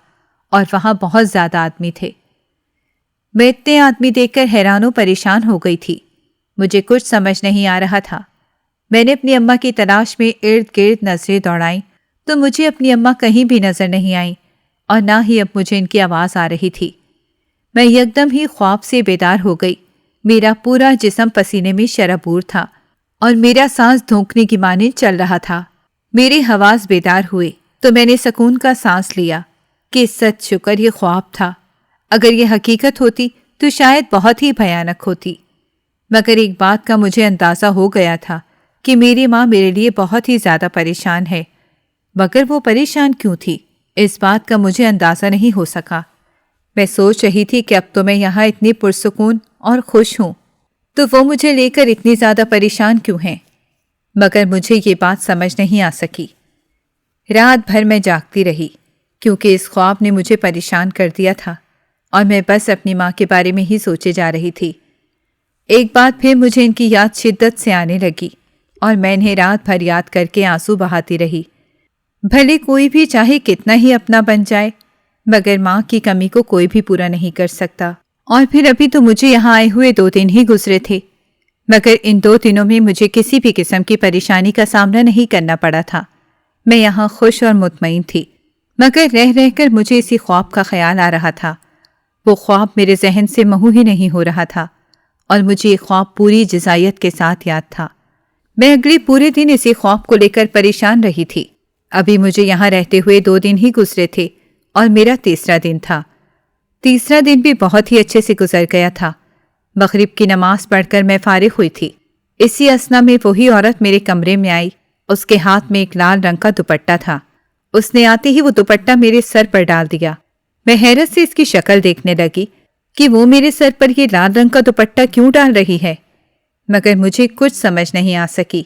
اور وہاں بہت زیادہ آدمی تھے۔ میں اتنے آدمی دیکھ کر حیران و پریشان ہو گئی تھی۔ مجھے کچھ سمجھ نہیں آ رہا تھا۔ میں نے اپنی اماں کی تلاش میں ارد گرد نظریں دوڑائیں تو مجھے اپنی اماں کہیں بھی نظر نہیں آئیں، اور نہ ہی اب مجھے ان کی آواز آ رہی تھی۔ میں یکدم ہی خواب سے بیدار ہو گئی۔ میرا پورا جسم پسینے میں شرابور تھا اور میرا سانس دھونکنے کی مانند چل رہا تھا۔ میرے حواس بیدار ہوئے تو میں نے سکون کا سانس لیا کہ سچ شکر یہ خواب تھا۔ اگر یہ حقیقت ہوتی تو شاید بہت ہی بھیانک ہوتی۔ مگر ایک بات کا مجھے اندازہ ہو گیا تھا کہ میری ماں میرے لیے بہت ہی زیادہ پریشان ہے، مگر وہ پریشان کیوں تھی، اس بات کا مجھے اندازہ نہیں ہو سکا۔ میں سوچ رہی تھی کہ اب تو میں یہاں اتنی پرسکون اور خوش ہوں، تو وہ مجھے لے کر اتنی زیادہ پریشان کیوں ہیں؟ مگر مجھے یہ بات سمجھ نہیں آ سکی۔ رات بھر میں جاگتی رہی، کیونکہ اس خواب نے مجھے پریشان کر دیا تھا، اور میں بس اپنی ماں کے بارے میں ہی سوچے جا رہی تھی۔ ایک بات پھر مجھے ان کی یاد شدت سے آنے لگی، اور میں انہیں رات بھر یاد کر کے آنسو بہاتی رہی۔ بھلے کوئی بھی چاہے کتنا ہی اپنا بن جائے، مگر ماں کی کمی کو کوئی بھی پورا نہیں کر سکتا۔ اور پھر ابھی تو مجھے یہاں آئے ہوئے 2 دن ہی گزرے تھے، مگر ان 2 دنوں میں مجھے کسی بھی قسم کی پریشانی کا سامنا نہیں کرنا پڑا تھا۔ میں یہاں خوش اور مطمئن تھی، مگر رہ رہ کر مجھے اسی خواب کا خیال آ رہا تھا۔ وہ خواب میرے ذہن سے محو ہی نہیں ہو رہا تھا، اور مجھے یہ خواب پوری جزائیت کے ساتھ یاد تھا۔ میں اگلے پورے دن اسی خواب کو لے کر پریشان رہی تھی۔ ابھی مجھے یہاں رہتے ہوئے 2 دن ہی گزرے تھے، اور میرا تیسرا دن تھا۔ تیسرا دن بھی بہت ہی اچھے سے گزر گیا تھا۔ مغرب کی نماز پڑھ کر میں فارغ ہوئی تھی۔ اسی اثنا میں وہی عورت میرے کمرے میں آئی۔ اس کے ہاتھ میں ایک لال رنگ کا دوپٹہ تھا۔ اس نے آتے ہی وہ دوپٹہ میرے سر پر ڈال دیا۔ میں حیرت سے اس کی شکل دیکھنے لگی کہ وہ میرے سر پر یہ لال رنگ کا دوپٹہ کیوں ڈال رہی ہے، مگر مجھے کچھ سمجھ نہیں آ سکی۔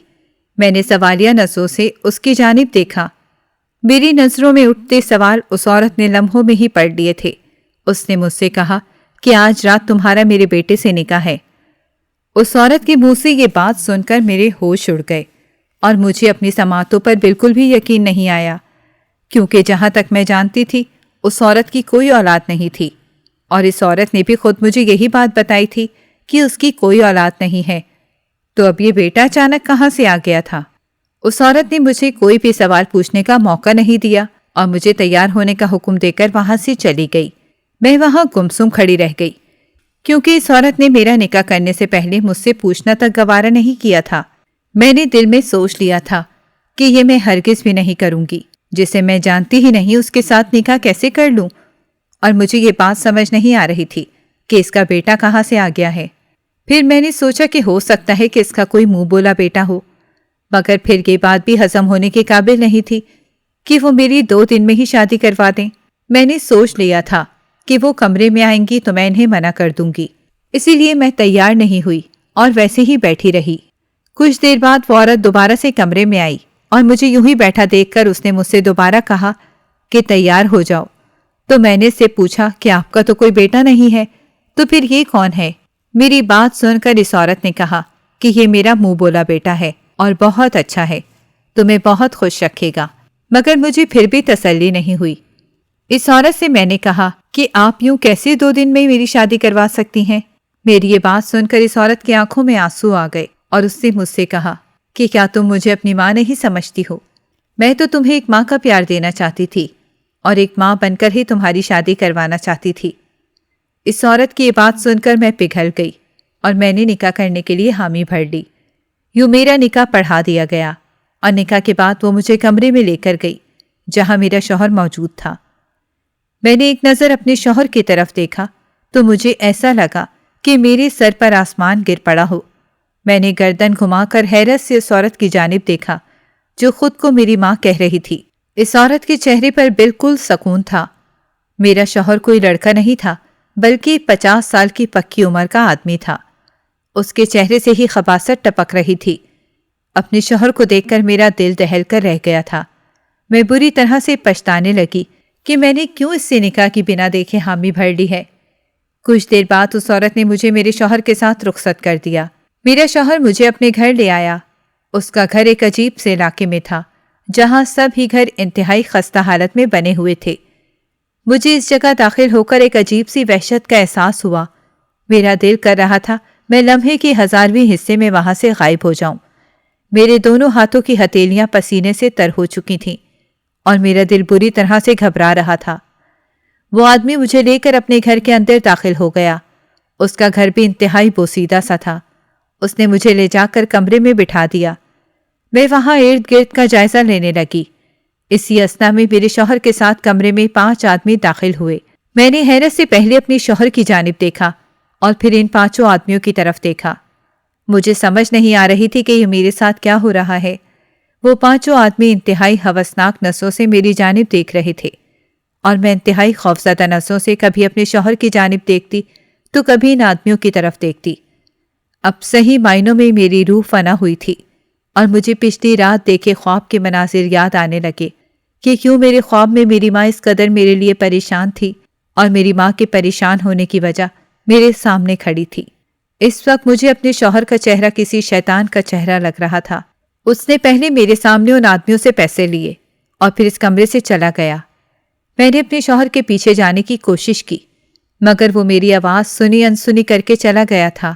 میں نے سوالیہ نظروں سے اس کی جانب دیکھا۔ میری نظروں میں اٹھتے سوال اس عورت نے لمحوں میں ہی پڑھ لیے تھے۔ اس نے مجھ سے کہا کہ آج رات تمہارا میرے بیٹے سے نکاح ہے۔ اس عورت کے منہ سے یہ بات سن کر میرے ہوش اڑ گئے، اور مجھے اپنی سماعتوں پر بالکل بھی یقین نہیں آیا، کیونکہ جہاں تک میں جانتی تھی اس عورت کی کوئی اولاد نہیں تھی، اور اس عورت نے بھی خود مجھے یہی بات بتائی تھی کہ اس کی کوئی اولاد نہیں ہے۔ تو اب یہ بیٹا اچانک کہاں سے آ گیا تھا؟ اس عورت نے مجھے کوئی بھی سوال پوچھنے کا موقع نہیں دیا، اور مجھے تیار ہونے کا حکم دے کر وہاں سے چلی گئی۔ میں وہاں گمسم کھڑی رہ گئی، کیونکہ اس عورت نے میرا نکاح کرنے سے پہلے مجھ سے پوچھنا تک گوارا نہیں کیا تھا۔ میں نے دل میں سوچ لیا تھا کہ یہ میں ہرگز بھی نہیں کروں گی، جسے میں جانتی ہی نہیں اس کے ساتھ نکاح کیسے کر لوں، اور مجھے یہ بات سمجھ نہیں آ رہی تھی کہ اس کا بیٹا کہاں سے آ گیا ہے۔ پھر میں نے سوچا کہ ہو سکتا ہے کہ اس کا کوئی منہ بولا بیٹا ہو، مگر پھر یہ بات بھی ہضم ہونے کے قابل نہیں تھی کہ وہ میری 2 دن میں ہی شادی کروا دیں۔ میں نے سوچ لیا تھا کہ وہ کمرے میں آئیں گی تو میں انہیں منع کر دوں گی، اسی لیے میں تیار نہیں ہوئی اور ویسے ہی بیٹھی رہی۔ کچھ دیر بعد وہ عورت دوبارہ سے کمرے میں آئی، اور مجھے یوں ہی بیٹھا دیکھ کر اس نے مجھ سے دوبارہ کہا کہ تیار ہو جاؤ۔ تو میں نے اس سے پوچھا کہ آپ کا تو کوئی بیٹا نہیں ہے، تو پھر یہ کون ہے؟ میری بات سن کر اس عورت نے کہا کہ یہ میرا منہ بولا بیٹا ہے اور بہت اچھا ہے، تمہیں بہت خوش رکھے گا۔ مگر مجھے پھر بھی تسلی نہیں ہوئی۔ اس عورت سے میں نے کہا کہ آپ یوں کیسے 2 دن میں میری شادی کروا سکتی ہیں؟ میری یہ بات سن کر اس عورت کی آنکھوں میں آنسو آ گئے، اور اس نے مجھ سے کہا کہ کیا تم مجھے اپنی ماں نہیں سمجھتی ہو؟ میں تو تمہیں ایک ماں کا پیار دینا چاہتی تھی، اور ایک ماں بن کر ہی تمہاری شادی کروانا چاہتی تھی۔ اس عورت کی یہ بات سن کر میں پگھل گئی، اور میں نے نکاح کرنے کے لیے حامی بھر لی۔ یوں میرا نکاح پڑھا دیا گیا، اور نکاح کے بعد وہ مجھے کمرے میں لے کر گئی جہاں میرا شوہر موجود تھا۔ میں نے ایک نظر اپنے شوہر کی طرف دیکھا تو مجھے ایسا لگا کہ میرے سر پر آسمان گر پڑا ہو۔ میں نے گردن گھما کر حیرت سے اس عورت کی جانب دیکھا جو خود کو میری ماں کہہ رہی تھی۔ اس عورت کے چہرے پر بالکل سکون تھا۔ میرا شوہر کوئی لڑکا نہیں تھا، بلکہ 50 سال کی پکی عمر کا آدمی تھا۔ اس کے چہرے سے ہی خباثت ٹپک رہی تھی۔ اپنے شوہر کو دیکھ کر میرا دل دہل کر رہ گیا تھا۔ میں بری طرح سے پچھتانے لگی کہ میں نے کیوں اس سے نکاح کی بنا دیکھے حامی بھر لی ہے۔ کچھ دیر بعد اس عورت نے مجھے میرے شوہر کے ساتھ رخصت کر دیا۔ میرا شوہر مجھے اپنے گھر لے آیا۔ اس کا گھر ایک عجیب سے علاقے میں تھا، جہاں سب ہی گھر انتہائی خستہ حالت میں بنے ہوئے تھے۔ مجھے اس جگہ داخل ہو کر ایک عجیب سی وحشت کا احساس ہوا۔ میرا دل کر رہا تھا میں لمحے کے 1000ویں حصے میں وہاں سے غائب ہو جاؤں۔ میرے دونوں ہاتھوں کی ہتھیلیاں پسینے سے تر ہو چکی تھیں، اور میرا دل بری طرح سے گھبرا رہا تھا۔ وہ آدمی مجھے لے کر اپنے گھر کے اندر داخل ہو گیا۔ اس کا گھر بھی انتہائی بوسیدہ سا تھا۔ اس نے مجھے لے جا کر کمرے میں بٹھا دیا۔ میں وہاں ارد گرد کا جائزہ لینے لگی۔ اسی اثنا میں میرے شوہر کے ساتھ کمرے میں 5 آدمی داخل ہوئے۔ میں نے حیرت سے پہلے اپنے شوہر کی جانب دیکھا اور پھر ان 5 آدمیوں کی طرف دیکھا۔ مجھے سمجھ نہیں آ رہی تھی کہ یہ میرے ساتھ کیا ہو رہا ہے۔ وہ 5 آدمی انتہائی ہوسناک نظروں سے میری جانب دیکھ رہے تھے، اور میں انتہائی خوفزدہ نظروں سے کبھی اپنے شوہر کی جانب دیکھتی تو کبھی ان آدمیوں کی طرف دیکھتی۔ اب صحیح معنوں میں میری روح فنا ہوئی تھی، اور مجھے پچھلی رات دیکھے خواب کے مناظر یاد آنے لگے کہ کیوں میرے خواب میں میری ماں اس قدر میرے لیے پریشان تھی، اور میری ماں کے پریشان ہونے کی وجہ میرے سامنے کھڑی تھی۔ اس وقت مجھے اپنے شوہر کا چہرہ کسی شیطان کا چہرہ لگ رہا تھا۔ اس نے پہلے میرے سامنے ان آدمیوں سے پیسے لیے اور پھر اس کمرے سے چلا گیا۔ میں نے اپنے شوہر کے پیچھے جانے کی کوشش کی، مگر وہ میری آواز سنی انسنی کر کے چلا گیا تھا۔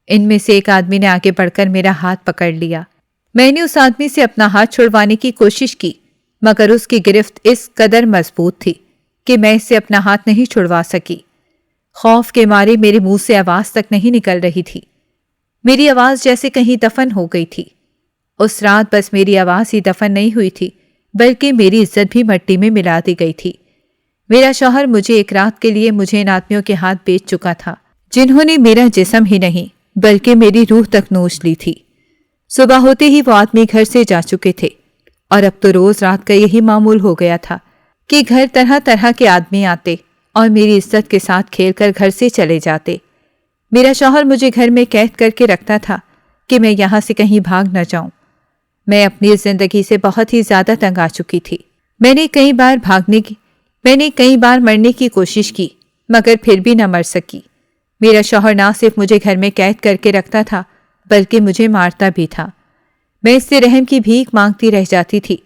ان میں سے ایک آدمی نے آگے بڑھ کر میرا ہاتھ پکڑ لیا۔ میں نے اس آدمی سے اپنا ہاتھ چھڑوانے کی کوشش کی، مگر اس کی گرفت اس قدر مضبوط تھی کہ میں اس سے اپنا ہاتھ نہیں چھڑوا سکی۔ خوف کے مارے میرے منہ سے آواز تک نہیں نکل رہی تھی۔ میری آواز جیسے کہیں دفن ہو گئی تھی۔ اس رات بس میری آواز ہی دفن نہیں ہوئی تھی، بلکہ میری عزت بھی مٹی میں ملا دی گئی تھی۔ میرا شوہر مجھے ایک رات کے لیے مجھے ان آدمیوں کے ہاتھ بیچ چکا تھا، جنہوں نے میرا جسم ہی نہیں بلکہ میری روح تک نوچ لی تھی۔ صبح ہوتے ہی وہ آدمی گھر سے جا چکے تھے، اور اب تو روز رات کا یہی معمول ہو گیا تھا کہ گھر طرح طرح کے آدمی آتے اور میری عزت کے ساتھ کھیل کر گھر سے چلے جاتے۔ میرا شوہر مجھے گھر میں قید کر کے رکھتا تھا کہ میں یہاں سے کہیں بھاگ نہ جاؤں۔ میں اپنی زندگی سے بہت ہی زیادہ تنگ آ چکی تھی۔ میں نے کئی بار مرنے کی کوشش کی، مگر پھر بھی نہ مر سکی۔ میرا شوہر نہ صرف مجھے گھر میں قید کر کے رکھتا تھا بلکہ مجھے مارتا بھی تھا۔ میں اس سے رحم کی بھیک مانگتی رہ جاتی تھی،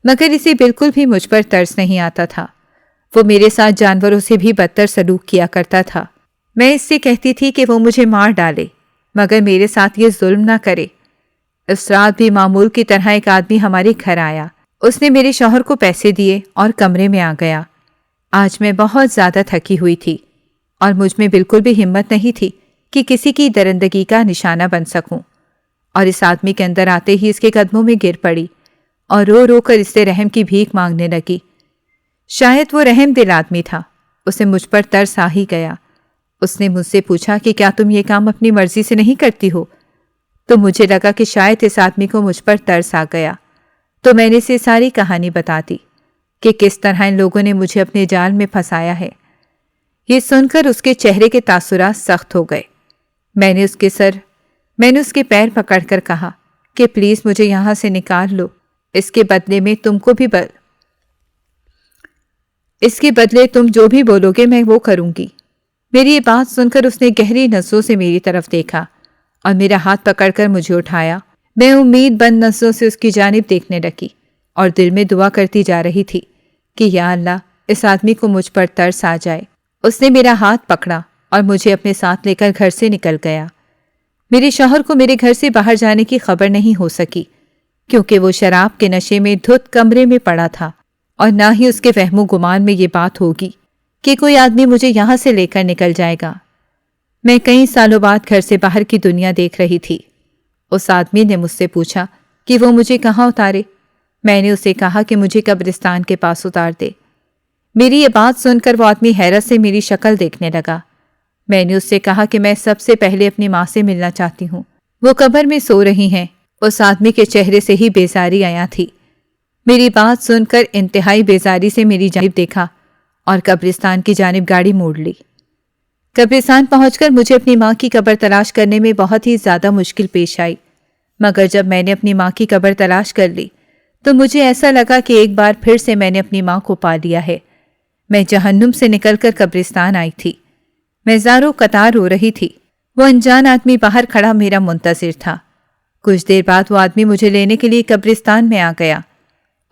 مگر اسے بالکل بھی مجھ پر ترس نہیں آتا تھا۔ وہ میرے ساتھ جانوروں سے بھی بدتر سلوک کیا کرتا تھا۔ میں اس سے کہتی تھی کہ وہ مجھے مار ڈالے، مگر میرے ساتھ یہ ظلم نہ کرے۔ اس رات بھی معمول کی طرح ایک آدمی ہمارے گھر آیا۔ اس نے میرے شوہر کو پیسے دیے اور کمرے میں آ گیا۔ آج میں بہت زیادہ تھکی ہوئی تھی اور مجھ میں بالکل بھی ہمت نہیں تھی کہ کسی کی درندگی کا نشانہ بن سکوں، اور اس آدمی کے اندر آتے ہی اس کے قدموں میں گر پڑی اور رو رو کر اس سے رحم کی بھیک مانگنے لگی۔ شاید وہ رحم دل آدمی تھا، اسے مجھ پر ترس آ ہی گیا۔ اس نے مجھ سے پوچھا کہ کیا تم یہ کام اپنی مرضی سے نہیں کرتی ہو؟ تو مجھے لگا کہ شاید اس آدمی کو مجھ پر ترس آ گیا، تو میں نے اسے ساری کہانی بتا دی کہ کس طرح ان لوگوں نے مجھے اپنے جال میں پھنسایا ہے۔ یہ سن کر اس کے چہرے کے تاثرات سخت ہو گئے۔ میں نے اس کے پیر پکڑ کر کہا کہ پلیز مجھے یہاں سے نکال لو، اس کے بدلے تم جو بھی بولو گے میں وہ کروں گی۔ میری یہ بات سن کر اس نے گہری نظروں سے میری طرف دیکھا اور میرا ہاتھ پکڑ کر مجھے اٹھایا۔ میں امید بند نظروں سے اس کی جانب دیکھنے لگی اور دل میں دعا کرتی جا رہی تھی کہ یا اللہ اس آدمی کو مجھ پر ترس آ جائے۔ اس نے میرا ہاتھ پکڑا اور مجھے اپنے ساتھ لے کر گھر سے نکل گیا۔ میرے شوہر کو میرے گھر سے باہر جانے کی خبر نہیں ہو سکی، کیونکہ وہ شراب کے نشے میں دھت کمرے میں پڑا تھا، اور نہ ہی اس کے وہم و گمان میں یہ بات ہوگی کہ کوئی آدمی مجھے یہاں سے لے کر نکل جائے گا۔ میں کئی سالوں بعد گھر سے باہر کی دنیا دیکھ رہی تھی۔ اس آدمی نے مجھ سے پوچھا کہ وہ مجھے کہاں اتارے۔ میں نے اسے کہا کہ مجھے قبرستان کے پاس اتار دے۔ میری یہ بات سن کر وہ آدمی حیرت سے میری شکل دیکھنے لگا۔ میں نے اس سے کہا کہ میں سب سے پہلے اپنی ماں سے ملنا چاہتی ہوں، وہ قبر میں سو رہی ہیں۔ اس آدمی کے چہرے سے ہی بیزاری آیا تھی۔ میری بات سن کر انتہائی بیزاری سے میری جانب دیکھا اور قبرستان کی جانب گاڑی موڑ لی۔ قبرستان پہنچ کر مجھے اپنی ماں کی قبر تلاش کرنے میں بہت ہی زیادہ مشکل پیش آئی، مگر جب میں نے اپنی ماں کی قبر تلاش کر لی تو مجھے ایسا لگا کہ ایک بار پھر سے میں نے اپنی ماں کو پا لیا ہے۔ میں جہنم سے نکل کر قبرستان آئی تھی۔ میں زاروں قطار رو رہی تھی۔ وہ انجان آدمی باہر کھڑا میرا منتظر تھا۔ کچھ دیر بعد وہ آدمی مجھے لینے کے لیے قبرستان میں آ گیا۔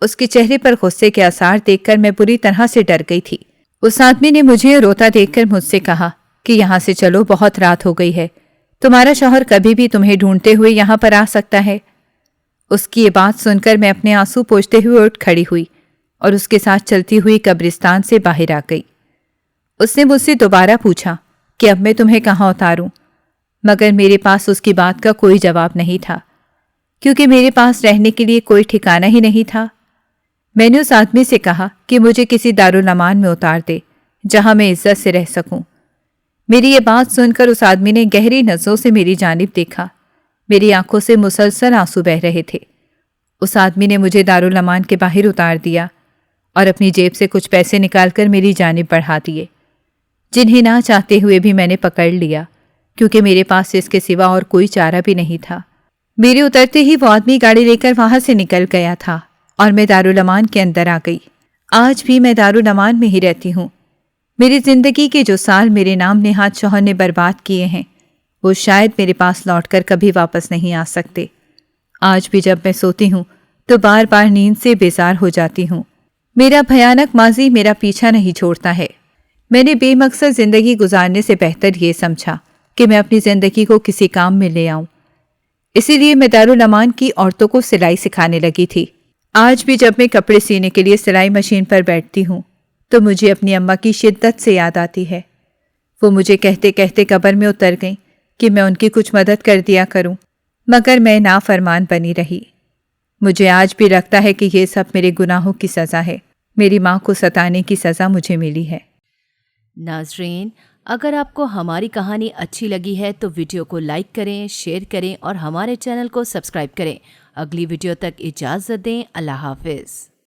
اس کے چہرے پر غصے کے آثار دیکھ کر میں بری طرح سے ڈر گئی تھی۔ اس آدمی نے مجھے روتا دیکھ کر مجھ سے کہا کہ یہاں سے چلو، بہت رات ہو گئی ہے، تمہارا شوہر کبھی بھی تمہیں ڈھونڈتے ہوئے یہاں پر آ سکتا ہے۔ اس کی یہ بات سن کر میں اپنے آنسو پوچھتے ہوئے اٹھ کھڑی ہوئی اور اس کے ساتھ چلتی ہوئی قبرستان سے باہر آ گئی۔ اس نے مجھ سے دوبارہ پوچھا کہ اب میں تمہیں کہاں اتاروں، مگر میرے پاس اس کی بات کا کوئی جواب نہیں تھا، کیونکہ میرے پاس رہنے کے لیے کوئی ٹھکانہ ہی نہیں تھا۔ میں نے اس آدمی سے کہا کہ مجھے کسی دارالامان میں اتار دے جہاں میں عزت سے رہ سکوں۔ میری یہ بات سن کر اس آدمی نے گہری نظروں سے میری جانب دیکھا۔ میری آنکھوں سے مسلسل آنسو بہہ رہے تھے۔ اس آدمی نے مجھے دارالامان کے باہر اتار دیا اور اپنی جیب سے کچھ پیسے نکال کر میری جانب بڑھا دیے، جنہیں نہ چاہتے ہوئے بھی میں نے پکڑ لیا، کیونکہ میرے پاس اس کے سوا اور کوئی چارہ بھی نہیں تھا۔ میرے اترتے ہی وہ آدمی گاڑی لے کر وہاں سے نکل گیا تھا اور میں دارالامان کے اندر آ گئی۔ آج بھی میں دارالامان میں ہی رہتی ہوں۔ میری زندگی کے جو سال میرے نام نہاد شوہر نے برباد کیے ہیں، وہ شاید میرے پاس لوٹ کر کبھی واپس نہیں آ سکتے۔ آج بھی جب میں سوتی ہوں تو بار بار نیند سے بیزار ہو جاتی ہوں۔ میرا بھیانک ماضی میرا پیچھا نہیں چھوڑتا ہے۔ میں نے بے مقصد زندگی گزارنے سے بہتر یہ سمجھا کہ میں اپنی زندگی کو کسی کام میں لے آؤں۔ اسی لیے میں دارالامان کی عورتوں کو سلائی سکھانے لگی تھی۔ آج بھی جب میں کپڑے سینے کے لیے سلائی مشین پر بیٹھتی ہوں تو مجھے اپنی اماں کی شدت سے یاد آتی ہے۔ وہ مجھے کہتے کہتے قبر میں اتر گئیں کہ میں ان کی کچھ مدد کر دیا کروں، مگر میں نافرمان بنی رہی۔ مجھے آج بھی لگتا ہے کہ یہ سب میرے گناہوں کی سزا ہے۔ میری ماں کو ستانے کی سزا مجھے ملی ہے۔ ناظرین، اگر آپ کو ہماری کہانی اچھی لگی ہے تو ویڈیو کو لائک کریں، شیئر کریں اور ہمارے چینل کو سبسکرائب کریں۔ اگلی ویڈیو تک اجازت دیں۔ اللہ حافظ۔